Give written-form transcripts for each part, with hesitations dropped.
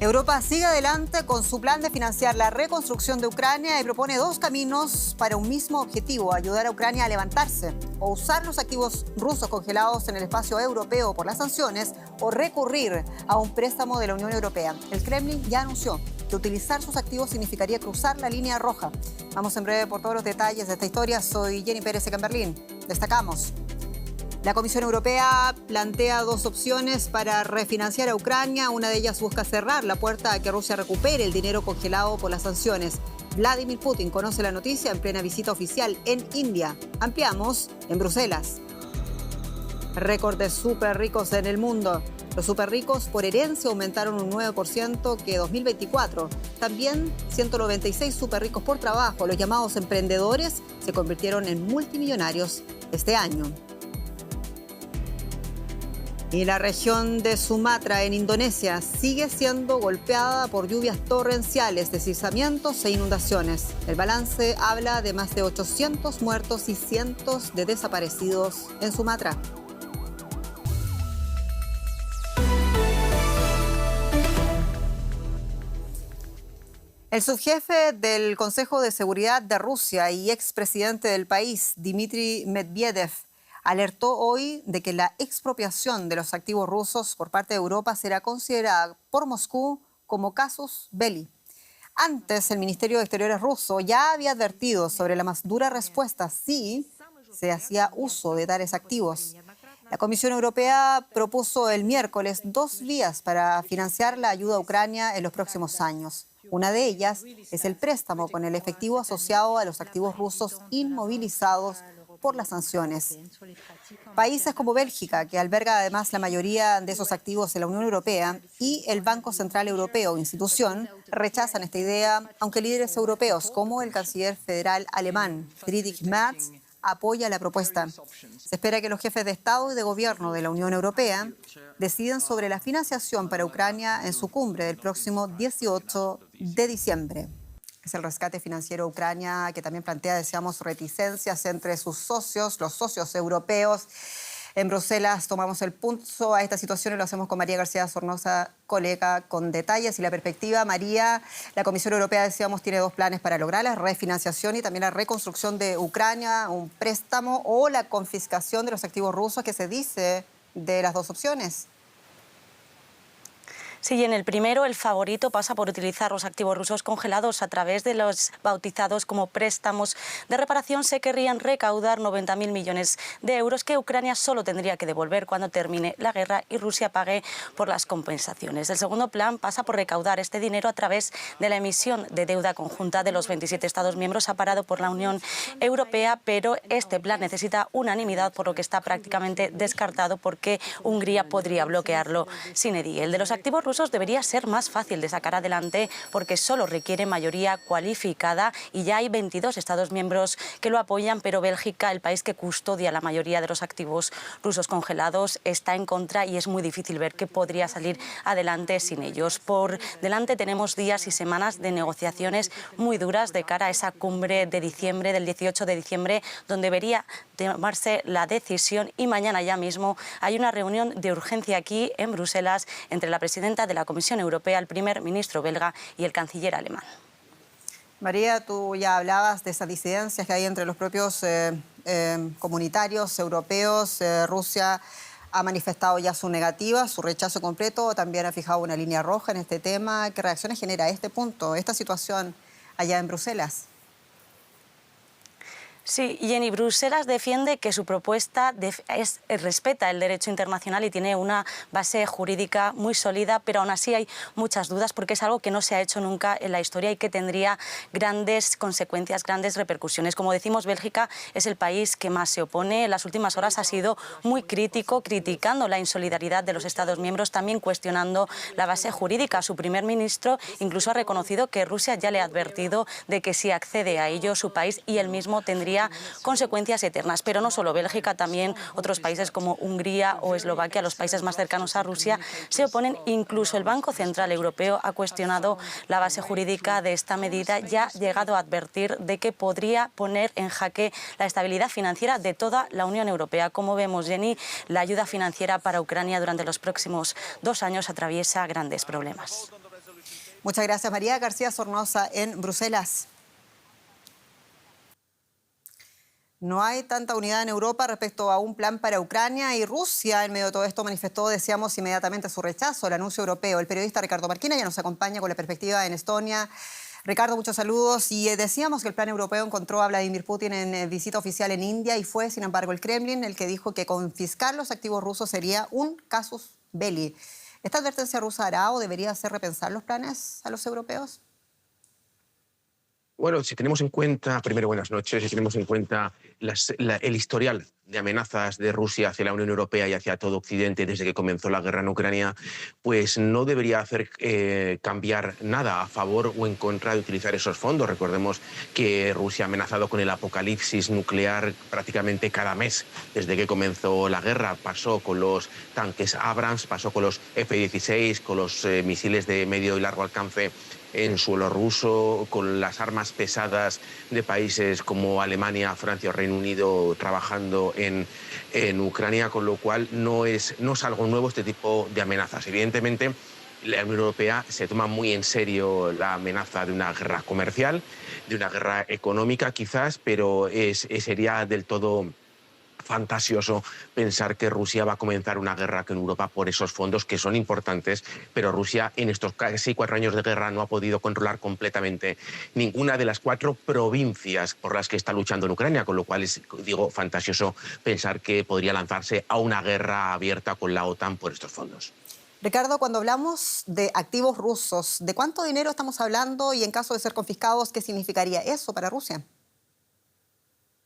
Europa sigue adelante con su plan de financiar la reconstrucción de Ucrania y propone dos caminos para un mismo objetivo: ayudar a Ucrania a levantarse, o usar los activos rusos congelados en el espacio europeo por las sanciones, o recurrir a un préstamo de la Unión Europea. El Kremlin ya anunció que utilizar sus activos significaría cruzar la línea roja. Vamos en breve por todos los detalles de esta historia. Soy Jenny Pérez en Berlín. Destacamos: la Comisión Europea plantea dos opciones para refinanciar a Ucrania. Una de ellas busca cerrar la puerta a que Rusia recupere el dinero congelado por las sanciones. Vladimir Putin conoce la noticia en plena visita oficial en India. Ampliamos en Bruselas. Récord de súper ricos en el mundo. Los súper ricos por herencia aumentaron un 9% que 2024. También 196 súper ricos por trabajo, los llamados emprendedores, se convirtieron en multimillonarios este año. Y la región de Sumatra, en Indonesia, sigue siendo golpeada por lluvias torrenciales, deslizamientos e inundaciones. El balance habla de más de 800 muertos y cientos de desaparecidos en Sumatra. El subjefe del Consejo de Seguridad de Rusia y expresidente del país, Dmitry Medvedev, alertó hoy de que la expropiación de los activos rusos por parte de Europa será considerada por Moscú como casus belli. Antes, el Ministerio de Exteriores ruso ya había advertido sobre la más dura respuesta si se hacía uso de tales activos. La Comisión Europea propuso el miércoles 2 vías para financiar la ayuda a Ucrania en los próximos años. Una de ellas es el préstamo con el efectivo asociado a los activos rusos inmovilizados por las sanciones. Países como Bélgica, que alberga además la mayoría de esos activos en la Unión Europea, y el Banco Central Europeo, institución, rechazan esta idea, aunque líderes europeos como el canciller federal alemán Friedrich Merz apoya la propuesta. Se espera que los jefes de Estado y de Gobierno de la Unión Europea decidan sobre la financiación para Ucrania en su cumbre del próximo 18 de diciembre. Es el rescate financiero a Ucrania que también plantea, decíamos, reticencias entre sus socios, los socios europeos. En Bruselas tomamos el pulso a esta situación y lo hacemos con María García Sornosa, colega, con detalles y la perspectiva. María, la Comisión Europea, decíamos, tiene dos planes para lograr la refinanciación y también la reconstrucción de Ucrania, un préstamo o la confiscación de los activos rusos. ¿Qué se dice de las dos opciones? Sí, en el primero, el favorito pasa por utilizar los activos rusos congelados a través de los bautizados como préstamos de reparación. Se querrían recaudar 90.000 millones de euros que Ucrania solo tendría que devolver cuando termine la guerra y Rusia pague por las compensaciones. El segundo plan pasa por recaudar este dinero a través de la emisión de deuda conjunta de los 27 Estados miembros aparado por la Unión Europea, pero este plan necesita unanimidad, por lo que está prácticamente descartado porque Hungría podría bloquearlo sin edie. El de los activos rusos debería ser más fácil de sacar adelante porque solo requiere mayoría cualificada y ya hay 22 Estados miembros que lo apoyan, pero Bélgica, el país que custodia la mayoría de los activos rusos congelados, está en contra y es muy difícil ver que podría salir adelante sin ellos. Por delante tenemos días y semanas de negociaciones muy duras de cara a esa cumbre de diciembre, del 18 de diciembre, donde debería tomarse la decisión, y mañana ya mismo hay una reunión de urgencia aquí en Bruselas entre la presidenta de la Comisión Europea, el primer ministro belga y el canciller alemán. María, tú ya hablabas de esas disidencias que hay entre los propios comunitarios europeos. Rusia ha manifestado ya su negativa, su rechazo completo, también ha fijado una línea roja en este tema. ¿Qué reacciones genera este punto, esta situación allá en Bruselas? Sí, Jenny, Bruselas defiende que su propuesta respeta el derecho internacional y tiene una base jurídica muy sólida, pero aún así hay muchas dudas porque es algo que no se ha hecho nunca en la historia y que tendría grandes consecuencias, grandes repercusiones. Como decimos, Bélgica es el país que más se opone. En las últimas horas ha sido muy crítico, criticando la insolidaridad de los Estados miembros, también cuestionando la base jurídica. Su primer ministro incluso ha reconocido que Rusia ya le ha advertido de que si accede a ello su país y él mismo tendría consecuencias eternas. Pero no solo Bélgica, también otros países como Hungría o Eslovaquia, los países más cercanos a Rusia, se oponen. Incluso el Banco Central Europeo ha cuestionado la base jurídica de esta medida y ha llegado a advertir de que podría poner en jaque la estabilidad financiera de toda la Unión Europea. Como vemos, Jenny, la ayuda financiera para Ucrania durante los próximos 2 años atraviesa grandes problemas. Muchas gracias, María García Sornosa, en Bruselas. No hay tanta unidad en Europa respecto a un plan para Ucrania, y Rusia, en medio de todo esto, manifestó, decíamos, inmediatamente su rechazo al anuncio europeo. El periodista Ricardo Marquina ya nos acompaña con la perspectiva en Estonia. Ricardo, muchos saludos. Y decíamos que el plan europeo encontró a Vladimir Putin en visita oficial en India, y fue, sin embargo, el Kremlin el que dijo que confiscar los activos rusos sería un casus belli. ¿Esta advertencia rusa hará o debería hacer repensar los planes a los europeos? Bueno, si tenemos en cuenta, primero buenas noches, si tenemos en cuenta el historial de amenazas de Rusia hacia la Unión Europea y hacia todo Occidente desde que comenzó la guerra en Ucrania, pues no debería hacer cambiar nada a favor o en contra de utilizar esos fondos. Recordemos que Rusia ha amenazado con el apocalipsis nuclear prácticamente cada mes desde que comenzó la guerra. Pasó con los tanques Abrams, pasó con los F-16, con los misiles de medio y largo alcance en suelo ruso, con las armas pesadas de países como Alemania, Francia o Reino Unido trabajando en Ucrania, con lo cual no es algo nuevo este tipo de amenazas. Evidentemente, la Unión Europea se toma muy en serio la amenaza de una guerra comercial, de una guerra económica quizás, pero sería del todo fantasioso pensar que Rusia va a comenzar una guerra con Europa por esos fondos que son importantes, pero Rusia en estos casi 4 años de guerra no ha podido controlar completamente ninguna de las 4 provincias por las que está luchando en Ucrania, con lo cual es, digo, fantasioso pensar que podría lanzarse a una guerra abierta con la OTAN por estos fondos. Ricardo, cuando hablamos de activos rusos, ¿de cuánto dinero estamos hablando? Y en caso de ser confiscados, ¿qué significaría eso para Rusia?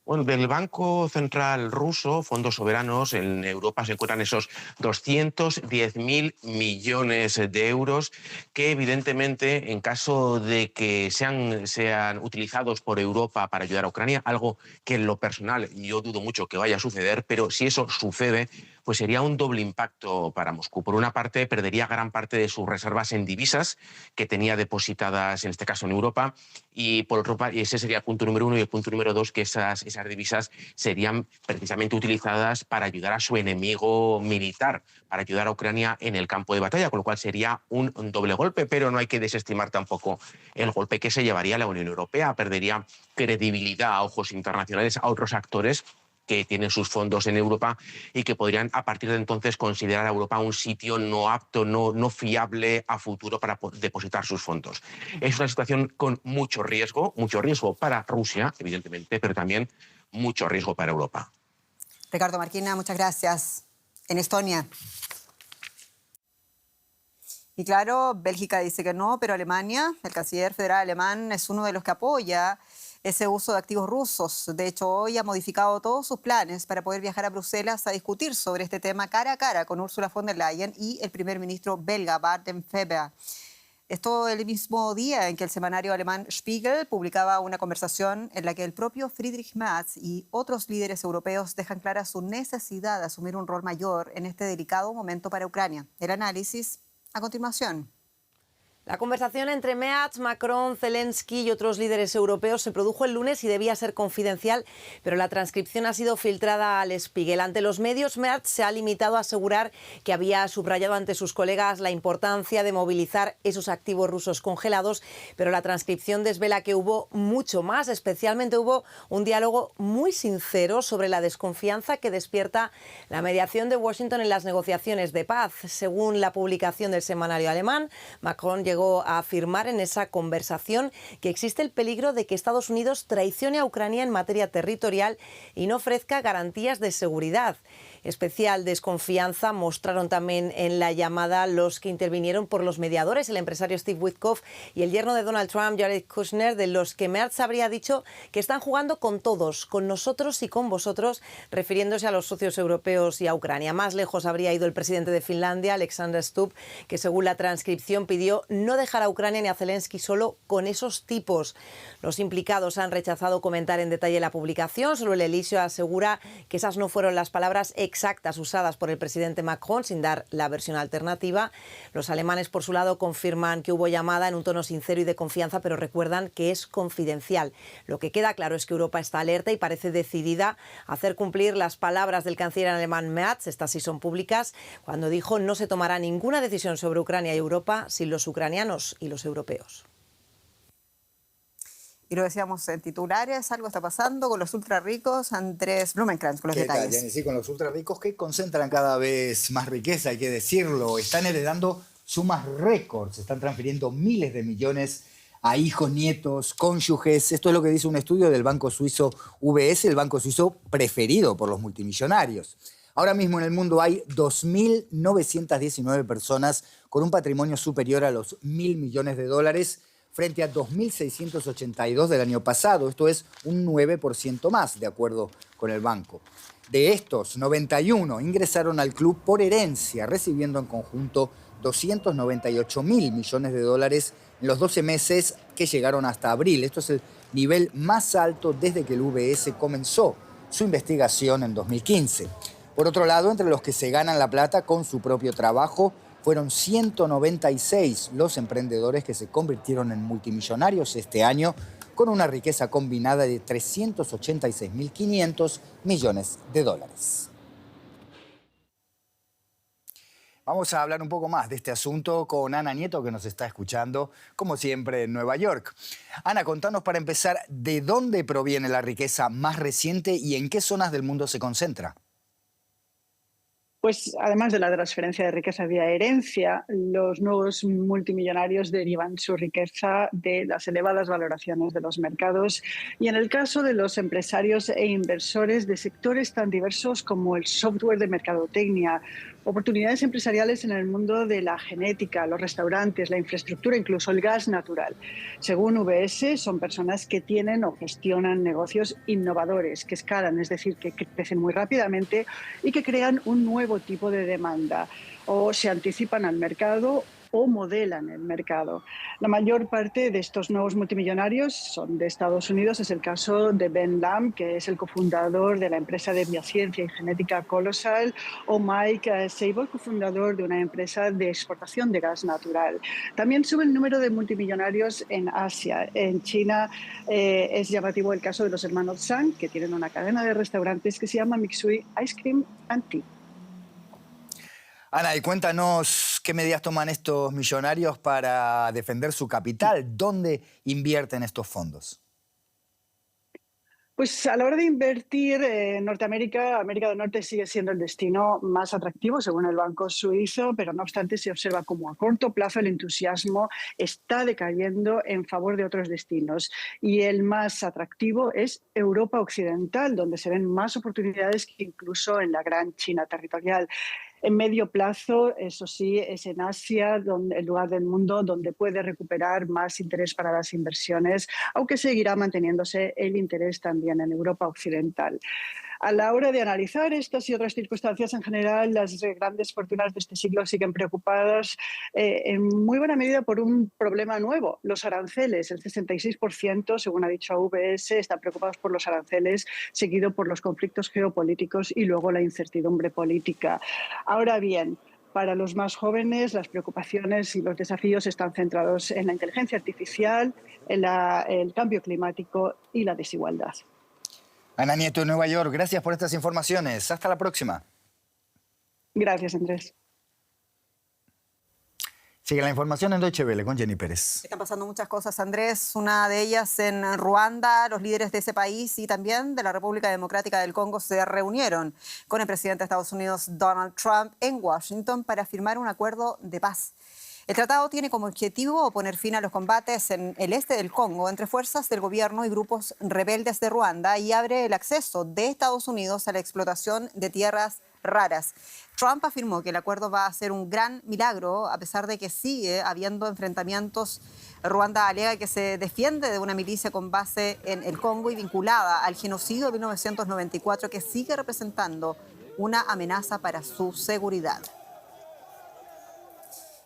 Bueno, del Banco Central ruso, fondos soberanos, en Europa se encuentran esos 210.000 millones de euros que evidentemente en caso de que sean utilizados por Europa para ayudar a Ucrania, algo que en lo personal yo dudo mucho que vaya a suceder, pero si eso sucede, pues sería un doble impacto para Moscú. Por una parte, perdería gran parte de sus reservas en divisas que tenía depositadas, en este caso en Europa, y por otro parte, ese sería el punto número 1, y el punto número 2, que esas divisas serían precisamente utilizadas para ayudar a su enemigo militar, para ayudar a Ucrania en el campo de batalla, con lo cual sería un doble golpe, pero no hay que desestimar tampoco el golpe que se llevaría la Unión Europea. Perdería credibilidad a ojos internacionales a otros actores que tienen sus fondos en Europa y que podrían a partir de entonces considerar a Europa un sitio no apto, no fiable a futuro para depositar sus fondos. Es una situación con mucho riesgo para Rusia, evidentemente, pero también mucho riesgo para Europa. Ricardo Marquina, muchas gracias. En Estonia. Y claro, Bélgica dice que no, pero Alemania, el canciller federal alemán, es uno de los que apoya ese uso de activos rusos. De hecho, hoy ha modificado todos sus planes para poder viajar a Bruselas a discutir sobre este tema cara a cara con Ursula von der Leyen y el primer ministro belga, Bart Den Wever. Esto el mismo día en que el semanario alemán Spiegel publicaba una conversación en la que el propio Friedrich Merz y otros líderes europeos dejan clara su necesidad de asumir un rol mayor en este delicado momento para Ucrania. El análisis a continuación. La conversación entre Merz, Macron, Zelensky y otros líderes europeos se produjo el lunes y debía ser confidencial, pero la transcripción ha sido filtrada al Spiegel. Ante los medios, Merz se ha limitado a asegurar que había subrayado ante sus colegas la importancia de movilizar esos activos rusos congelados, pero la transcripción desvela que hubo mucho más. Especialmente hubo un diálogo muy sincero sobre la desconfianza que despierta la mediación de Washington en las negociaciones de paz. Según la publicación del semanario alemán, Macron llegó a afirmar en esa conversación que existe el peligro de que Estados Unidos traicione a Ucrania en materia territorial y no ofrezca garantías de seguridad. Especial desconfianza mostraron también en la llamada los que intervinieron por los mediadores, el empresario Steve Witkoff y el yerno de Donald Trump, Jared Kushner, de los que Merz habría dicho que están jugando con todos, con nosotros y con vosotros, refiriéndose a los socios europeos y a Ucrania. Más lejos habría ido el presidente de Finlandia, Alexander Stubb, que según la transcripción pidió no dejar a Ucrania ni a Zelensky solo con esos tipos. Los implicados han rechazado comentar en detalle la publicación. Solo el Elíseo asegura que esas no fueron las palabras exactas exactas usadas por el presidente Macron, sin dar la versión alternativa. Los alemanes, por su lado, confirman que hubo llamada en un tono sincero y de confianza, pero recuerdan que es confidencial. Lo que queda claro es que Europa está alerta y parece decidida a hacer cumplir las palabras del canciller alemán Merz, estas sí son públicas, cuando dijo no se tomará ninguna decisión sobre Ucrania y Europa sin los ucranianos y los europeos. Y lo decíamos en titulares, algo está pasando con los ultra ricos. Andrés Blumenkrantz con los detalles. Jenny? Sí, con los ultra ricos que concentran cada vez más riqueza, hay que decirlo. Están heredando sumas récords, están transfiriendo miles de millones a hijos, nietos, cónyuges. Esto es lo que dice un estudio del banco suizo UBS, el banco suizo preferido por los multimillonarios. Ahora mismo en el mundo hay 2.919 personas con un patrimonio superior a los 1.000 millones de dólares, frente a 2.682 del año pasado. Esto es un 9% más, de acuerdo con el banco. De estos, 91 ingresaron al club por herencia, recibiendo en conjunto 298.000 millones de dólares en los 12 meses que llegaron hasta abril. Esto es el nivel más alto desde que el UBS comenzó su investigación en 2015. Por otro lado, entre los que se ganan la plata con su propio trabajo, fueron 196 los emprendedores que se convirtieron en multimillonarios este año, con una riqueza combinada de 386.500 millones de dólares. Vamos a hablar un poco más de este asunto con Ana Nieto, que nos está escuchando, como siempre, en Nueva York. Ana, contanos para empezar, ¿de dónde proviene la riqueza más reciente y en qué zonas del mundo se concentra? Pues además de la transferencia de riqueza vía herencia, los nuevos multimillonarios derivan su riqueza de las elevadas valoraciones de los mercados y en el caso de los empresarios e inversores de sectores tan diversos como el software de mercadotecnia, oportunidades empresariales en el mundo de la genética, los restaurantes, la infraestructura, incluso el gas natural. Según UBS, son personas que tienen o gestionan negocios innovadores, que escalan, es decir, que crecen muy rápidamente y que crean un nuevo tipo de demanda o se anticipan al mercado o modelan el mercado. La mayor parte de estos nuevos multimillonarios son de Estados Unidos. Es el caso de Ben Lamb, que es el cofundador de la empresa de biociencia y genética Colossal, o Mike Sable, cofundador de una empresa de exportación de gas natural. También sube el número de multimillonarios en Asia. En China es llamativo el caso de los hermanos Zhang, que tienen una cadena de restaurantes que se llama Mixui Ice Cream and Tea. Ana, y cuéntanos qué medidas toman estos millonarios para defender su capital. ¿Dónde invierten estos fondos? Pues a la hora de invertir en Norteamérica, América del Norte sigue siendo el destino más atractivo, según el Banco Suizo, pero no obstante se observa como a corto plazo el entusiasmo está decayendo en favor de otros destinos. Y el más atractivo es Europa Occidental, donde se ven más oportunidades que incluso en la gran China territorial. En medio plazo, eso sí, es en Asia el lugar del mundo donde puede recuperar más interés para las inversiones, aunque seguirá manteniéndose el interés también en Europa Occidental. A la hora de analizar estas y otras circunstancias, en general, las grandes fortunas de este siglo siguen preocupadas en muy buena medida por un problema nuevo, los aranceles. El 66%, según ha dicho UBS, están preocupados por los aranceles, seguido por los conflictos geopolíticos y luego la incertidumbre política. Ahora bien, para los más jóvenes, las preocupaciones y los desafíos están centrados en la inteligencia artificial, en el cambio climático y la desigualdad. Ana Nieto, en Nueva York, gracias por estas informaciones. Hasta la próxima. Gracias, Andrés. Sigue la información en Deutsche Welle con Jenny Pérez. Están pasando muchas cosas, Andrés. Una de ellas en Ruanda. Los líderes de ese país y también de la República Democrática del Congo se reunieron con el presidente de Estados Unidos, Donald Trump, en Washington para firmar un acuerdo de paz. El tratado tiene como objetivo poner fin a los combates en el este del Congo entre fuerzas del gobierno y grupos rebeldes de Ruanda y abre el acceso de Estados Unidos a la explotación de tierras raras. Trump afirmó que el acuerdo va a ser un gran milagro, a pesar de que sigue habiendo enfrentamientos. Ruanda alega que se defiende de una milicia con base en el Congo y vinculada al genocidio de 1994, que sigue representando una amenaza para su seguridad.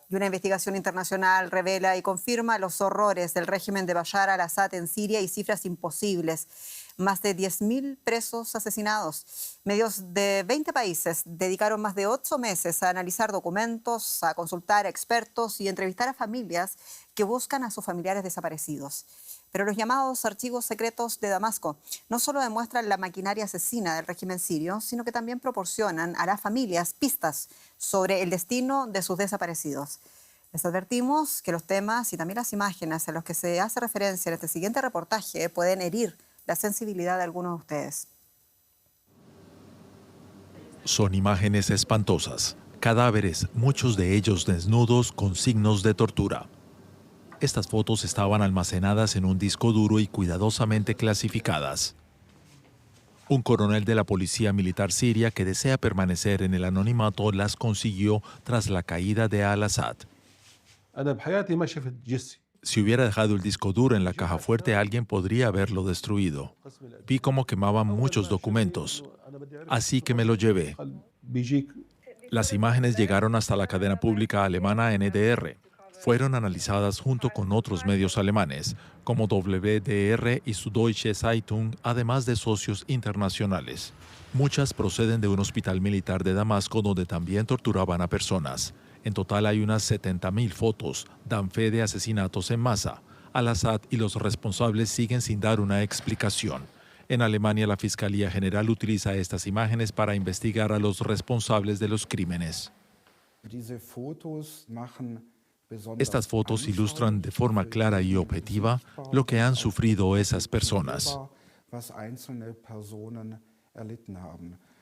Y una investigación internacional revela y confirma los horrores del régimen de Bashar al-Assad en Siria y cifras imposibles. más de 10.000 presos asesinados. Medios de 20 países dedicaron más de 8 meses a analizar documentos, a consultar a expertos y entrevistar a familias que buscan a sus familiares desaparecidos. Pero los llamados archivos secretos de Damasco no solo demuestran la maquinaria asesina del régimen sirio, sino que también proporcionan a las familias pistas sobre el destino de sus desaparecidos. Les advertimos que los temas y también las imágenes a los que se hace referencia en este siguiente reportaje pueden herir la sensibilidad de algunos de ustedes. Son imágenes espantosas, cadáveres, muchos de ellos desnudos con signos de tortura. Estas fotos estaban almacenadas en un disco duro y cuidadosamente clasificadas. Un coronel de la policía militar siria que desea permanecer en el anonimato las consiguió tras la caída de al-Assad. Si hubiera dejado el disco duro en la caja fuerte, alguien podría haberlo destruido. Vi cómo quemaban muchos documentos, así que me lo llevé. Las imágenes llegaron hasta la cadena pública alemana NDR. Fueron analizadas junto con otros medios alemanes, como WDR y Süddeutsche Zeitung, además de socios internacionales. Muchas proceden de un hospital militar de Damasco donde también torturaban a personas. En total hay unas 70.000 fotos, dan fe de asesinatos en masa. Al-Assad y los responsables siguen sin dar una explicación. En Alemania, la Fiscalía General utiliza estas imágenes para investigar a los responsables de los crímenes. Estas fotos ilustran de forma clara y objetiva lo que han sufrido esas personas.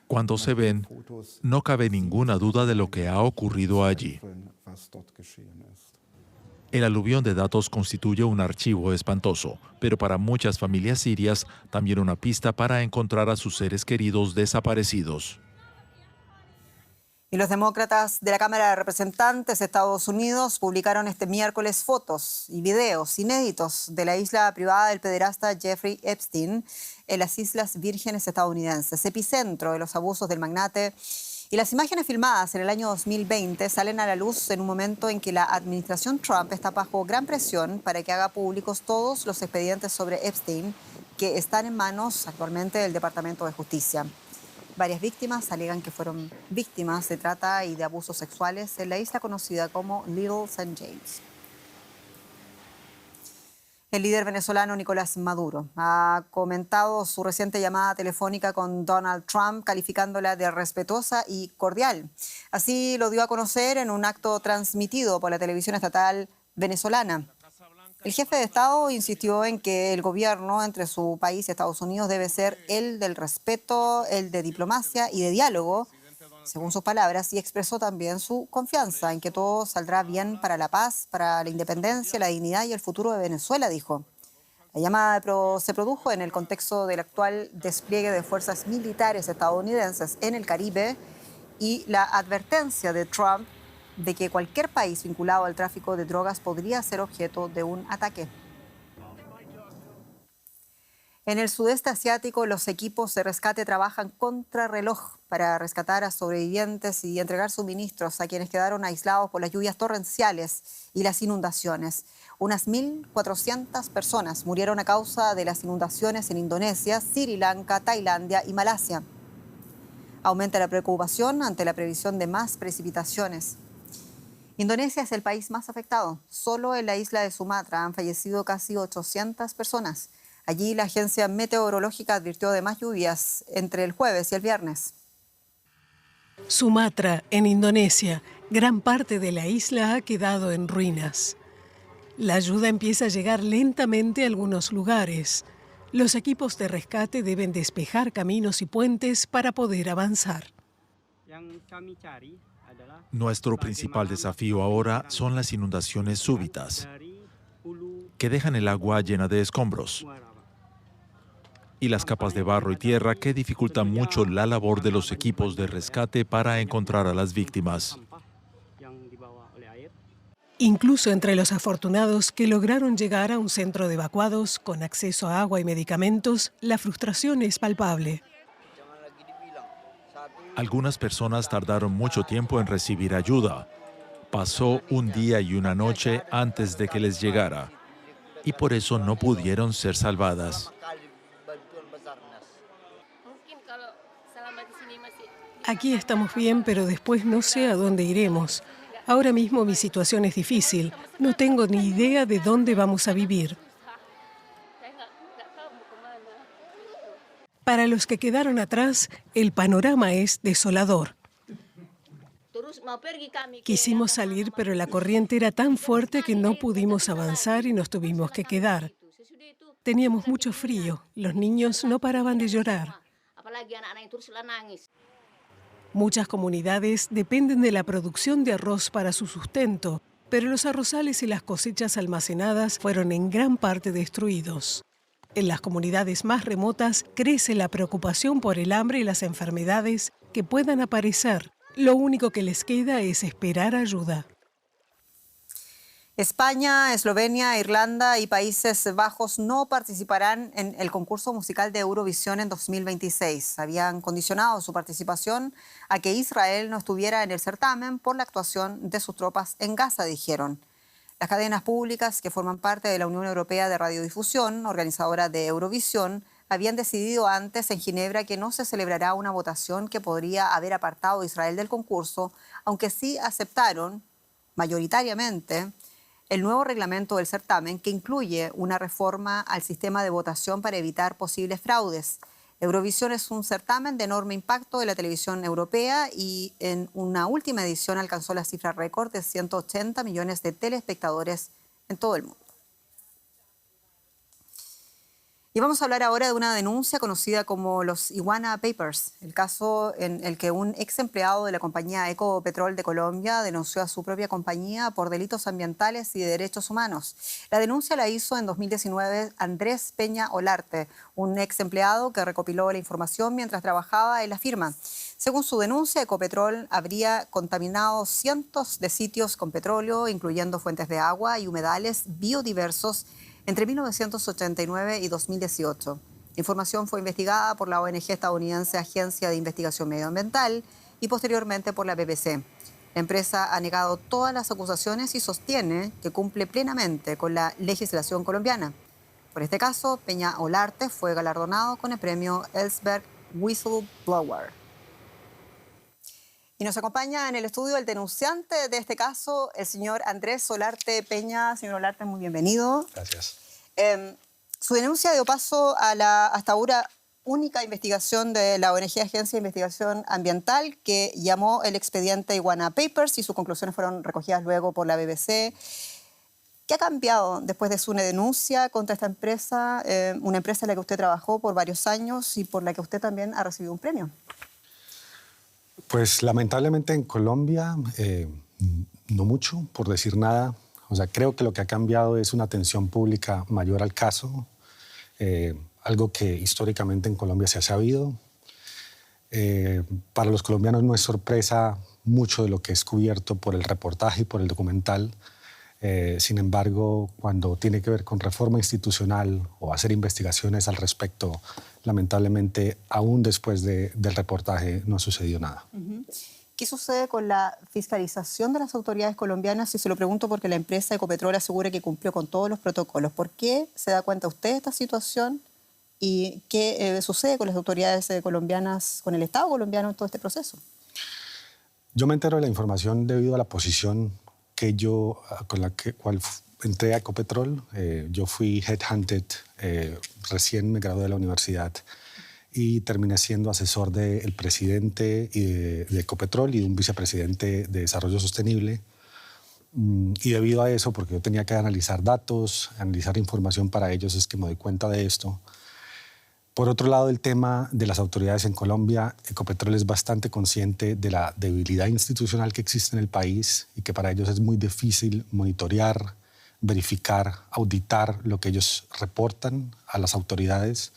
Cuando se ven, no cabe ninguna duda de lo que ha ocurrido allí. El aluvión de datos constituye un archivo espantoso, pero para muchas familias sirias también una pista para encontrar a sus seres queridos desaparecidos. Y los demócratas de la Cámara de Representantes de Estados Unidos publicaron este miércoles fotos y videos inéditos de la isla privada del pederasta Jeffrey Epstein en las Islas Vírgenes estadounidenses, epicentro de los abusos del magnate. Y las imágenes filmadas en el año 2020 salen a la luz en un momento en que la administración Trump está bajo gran presión para que haga públicos todos los expedientes sobre Epstein que están en manos actualmente del Departamento de Justicia. Varias víctimas alegan que fueron víctimas de trata y de abusos sexuales en la isla conocida como Little St. James. El líder venezolano Nicolás Maduro ha comentado su reciente llamada telefónica con Donald Trump, calificándola de respetuosa y cordial. Así lo dio a conocer en un acto transmitido por la televisión estatal venezolana. El jefe de Estado insistió en que el gobierno entre su país y Estados Unidos debe ser el del respeto, el de diplomacia y de diálogo, según sus palabras, y expresó también su confianza en que todo saldrá bien para la paz, para la independencia, la dignidad y el futuro de Venezuela, dijo. La llamada se produjo en el contexto del actual despliegue de fuerzas militares estadounidenses en el Caribe y la advertencia de Trump de que cualquier país vinculado al tráfico de drogas podría ser objeto de un ataque. En el sudeste asiático, los equipos de rescate trabajan contrarreloj para rescatar a sobrevivientes y entregar suministros a quienes quedaron aislados por las lluvias torrenciales y las inundaciones. Unas 1.400 personas murieron a causa de las inundaciones en Indonesia, Sri Lanka, Tailandia y Malasia. Aumenta la preocupación ante la previsión de más precipitaciones. Indonesia es el país más afectado. Solo en la isla de Sumatra han fallecido casi 800 personas. Allí la agencia meteorológica advirtió de más lluvias entre el jueves y el viernes. Sumatra, en Indonesia, gran parte de la isla ha quedado en ruinas. La ayuda empieza a llegar lentamente a algunos lugares. Los equipos de rescate deben despejar caminos y puentes para poder avanzar. Nuestro principal desafío ahora son las inundaciones súbitas, que dejan el agua llena de escombros, y las capas de barro y tierra que dificultan mucho la labor de los equipos de rescate para encontrar a las víctimas. Incluso entre los afortunados que lograron llegar a un centro de evacuados con acceso a agua y medicamentos, la frustración es palpable. Algunas personas tardaron mucho tiempo en recibir ayuda. Pasó un día y una noche antes de que les llegara, y por eso no pudieron ser salvadas. Aquí estamos bien, pero después no sé a dónde iremos. Ahora mismo mi situación es difícil. No tengo ni idea de dónde vamos a vivir. Para los que quedaron atrás, el panorama es desolador. Quisimos salir, pero la corriente era tan fuerte que no pudimos avanzar y nos tuvimos que quedar. Teníamos mucho frío. Los niños no paraban de llorar. Muchas comunidades dependen de la producción de arroz para su sustento, pero los arrozales y las cosechas almacenadas fueron en gran parte destruidos. En las comunidades más remotas crece la preocupación por el hambre y las enfermedades que puedan aparecer. Lo único que les queda es esperar ayuda. España, Eslovenia, Irlanda y Países Bajos no participarán en el concurso musical de Eurovisión en 2026. Habían condicionado su participación a que Israel no estuviera en el certamen por la actuación de sus tropas en Gaza, dijeron. Las cadenas públicas que forman parte de la Unión Europea de Radiodifusión, organizadora de Eurovisión, habían decidido antes en Ginebra que no se celebrará una votación que podría haber apartado a Israel del concurso, aunque sí aceptaron mayoritariamente el nuevo reglamento del certamen que incluye una reforma al sistema de votación para evitar posibles fraudes. Eurovisión es un certamen de enorme impacto de la televisión europea y en una última edición alcanzó la cifra récord de 180 millones de telespectadores en todo el mundo. Y vamos a hablar ahora de una denuncia conocida como los Iguana Papers, el caso en el que un ex empleado de la compañía Ecopetrol de Colombia denunció a su propia compañía por delitos ambientales y de derechos humanos. La denuncia la hizo en 2019 Andrés Peña Olarte, un ex empleado que recopiló la información mientras trabajaba en la firma. Según su denuncia, Ecopetrol habría contaminado cientos de sitios con petróleo, incluyendo fuentes de agua y humedales biodiversos, entre 1989 y 2018. La información fue investigada por la ONG estadounidense Agencia de Investigación Medioambiental y posteriormente por la BBC. La empresa ha negado todas las acusaciones y sostiene que cumple plenamente con la legislación colombiana. Por este caso, Peña Olarte fue galardonado con el premio Ellsberg Whistleblower. Y nos acompaña en el estudio el denunciante de este caso, el señor Andrés Olarte Peña. Señor Olarte, muy bienvenido. Gracias. Su denuncia dio paso a la hasta ahora única investigación de la ONG Agencia de Investigación Ambiental, que llamó el expediente Iguana Papers, y sus conclusiones fueron recogidas luego por la BBC. ¿Qué ha cambiado después de su denuncia contra esta empresa, una empresa en la que usted trabajó por varios años y por la que usted también ha recibido un premio? Pues lamentablemente en Colombia no mucho, por decir nada. O sea, creo que lo que ha cambiado es una atención pública mayor al caso, algo que históricamente en Colombia se ha sabido. Para los colombianos no es sorpresa mucho de lo que es cubierto por el reportaje y por el documental. Sin embargo, cuando tiene que ver con reforma institucional o hacer investigaciones al respecto, lamentablemente, aún después del reportaje, no ha sucedido nada. ¿Qué sucede con la fiscalización de las autoridades colombianas? Y se lo pregunto porque la empresa Ecopetrol asegura que cumplió con todos los protocolos. ¿Por qué se da cuenta usted de esta situación? ¿Y qué sucede con las autoridades colombianas, con el Estado colombiano en todo este proceso? Yo me entero de la información debido a la posición que cual entré a Ecopetrol. Yo fui headhunted, recién me gradué de la universidad y terminé siendo asesor del presidente de Ecopetrol y de un vicepresidente de Desarrollo Sostenible. Y debido a eso, porque yo tenía que analizar datos, analizar información para ellos, es que me doy cuenta de esto. Por otro lado, el tema de las autoridades en Colombia, Ecopetrol es bastante consciente de la debilidad institucional que existe en el país y que para ellos es muy difícil monitorear, verificar, auditar lo que ellos reportan a las autoridades.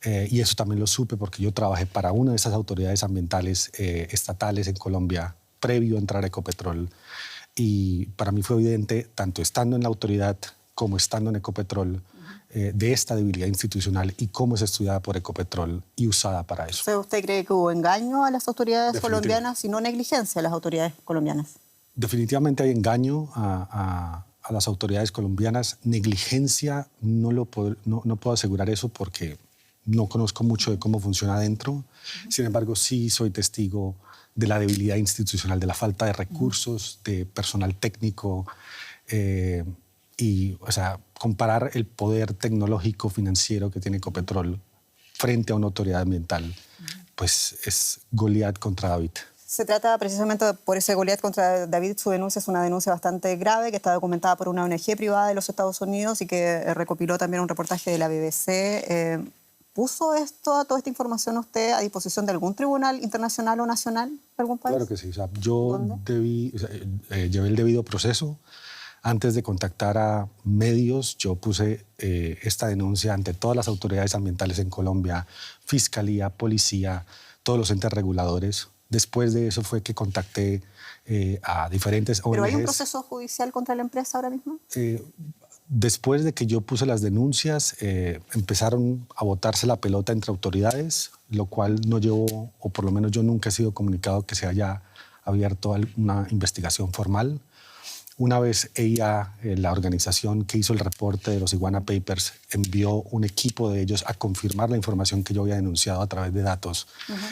Y eso también lo supe porque yo trabajé para una de esas autoridades ambientales estatales en Colombia previo a entrar a Ecopetrol. Y para mí fue evidente, tanto estando en la autoridad como estando en Ecopetrol, de esta debilidad institucional y cómo es estudiada por Ecopetrol y usada para eso. ¿Usted cree que hubo engaño a las autoridades colombianas y no negligencia a las autoridades colombianas? Definitivamente hay engaño a las autoridades colombianas. Negligencia no puedo asegurar eso porque no conozco mucho de cómo funciona adentro. Sin embargo, sí soy testigo de la debilidad institucional, de la falta de recursos, de personal técnico. Y, o sea, comparar el poder tecnológico financiero que tiene Ecopetrol frente a una autoridad ambiental, pues es Goliat contra David. Se trata precisamente por ese Goliat contra David. Su denuncia es una denuncia bastante grave que está documentada por una ONG privada de los Estados Unidos y que recopiló también un reportaje de la BBC. ¿Puso toda esta información usted a disposición de algún tribunal internacional o nacional de algún país? Claro que sí. O sea, yo llevé el debido proceso. Antes de contactar a medios, yo puse esta denuncia ante todas las autoridades ambientales en Colombia, fiscalía, policía, todos los entes reguladores. Después de eso fue que contacté a diferentes ONGs. ¿Pero hay un proceso judicial contra la empresa ahora mismo? Después de que yo puse las denuncias, empezaron a botarse la pelota entre autoridades, lo cual no llevó, o por lo menos yo nunca he sido comunicado que se haya abierto una investigación formal. Una vez ella, la organización que hizo el reporte de los Iguana Papers, envió un equipo de ellos a confirmar la información que yo había denunciado a través de datos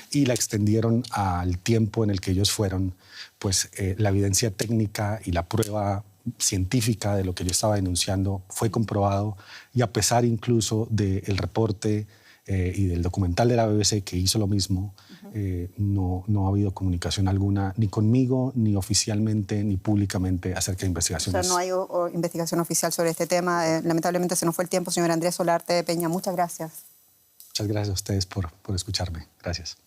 y la extendieron al tiempo en el que ellos fueron, pues la evidencia técnica y la prueba científica de lo que yo estaba denunciando fue comprobado, y a pesar incluso del reporte y del documental de la BBC que hizo lo mismo, no ha habido comunicación alguna, ni conmigo, ni oficialmente, ni públicamente acerca de investigaciones. O sea, no hay investigación oficial sobre este tema. Lamentablemente se nos fue el tiempo, señor Andrés Solarte Peña. Muchas gracias. Muchas gracias a ustedes por escucharme. Gracias.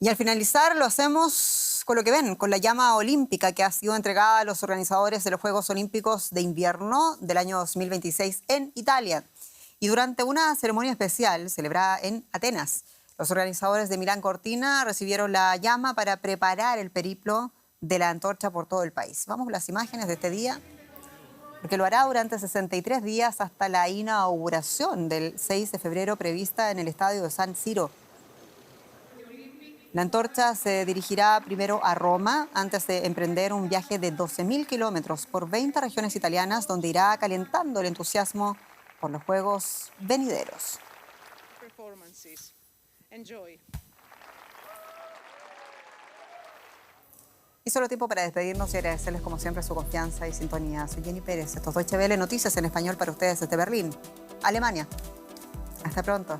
Y al finalizar lo hacemos con lo que ven, con la llama olímpica que ha sido entregada a los organizadores de los Juegos Olímpicos de Invierno del año 2026 en Italia. Y durante una ceremonia especial celebrada en Atenas, los organizadores de Milán Cortina recibieron la llama para preparar el periplo de la antorcha por todo el país. Vamos con las imágenes de este día, porque lo hará durante 63 días hasta la inauguración del 6 de febrero prevista en el estadio de San Siro. La antorcha se dirigirá primero a Roma antes de emprender un viaje de 12.000 kilómetros por 20 regiones italianas, donde irá calentando el entusiasmo por los Juegos venideros. Y solo tiempo para despedirnos y agradecerles como siempre su confianza y sintonía. Soy Jenny Pérez. Esto es Deutsche Welle, noticias en español para ustedes desde Berlín, Alemania. Hasta pronto.